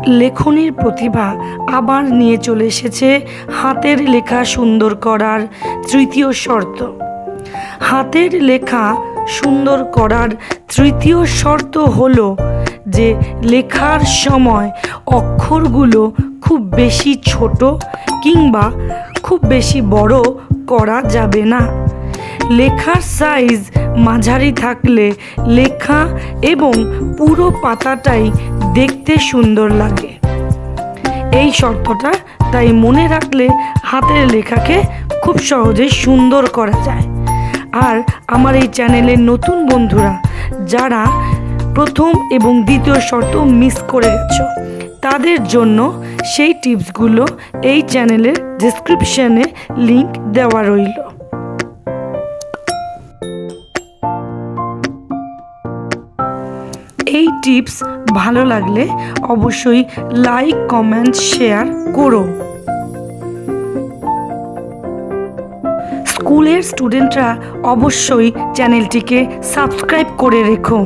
লেখনীর প্রতিভা আবার নিয়ে চলে এসেছে হাতের লেখা সুন্দর করার তৃতীয় শর্ত। হাতের লেখা সুন্দর করার তৃতীয় শর্ত হলো যে লেখার সময় অক্ষরগুলো খুব বেশি ছোট কিংবা খুব বেশি বড় করা যাবে না। লেখার সাইজ মাঝারি থাকলে লেখা এবং পুরো পাতাটাই দেখতে সুন্দর লাগে। এই শর্তটা তাই মনে রাখলে হাতের লেখাকে খুব সহজেই সুন্দর করা যায়। আর আমার এই চ্যানেলের নতুন বন্ধুরা যারা প্রথম এবং দ্বিতীয় শর্ত মিস করে গেছো, তাদের জন্য সেই টিপসগুলো এই চ্যানেলের ডেসক্রিপশনে লিংক দেওয়া রইল। এই টিপস ভালো লাগলে অবশ্যই লাইক, কমেন্ট, শেয়ার করো। স্কুলের স্টুডেন্টরা অবশ্যই চ্যানেলটিকে সাবস্ক্রাইব করে রেখো।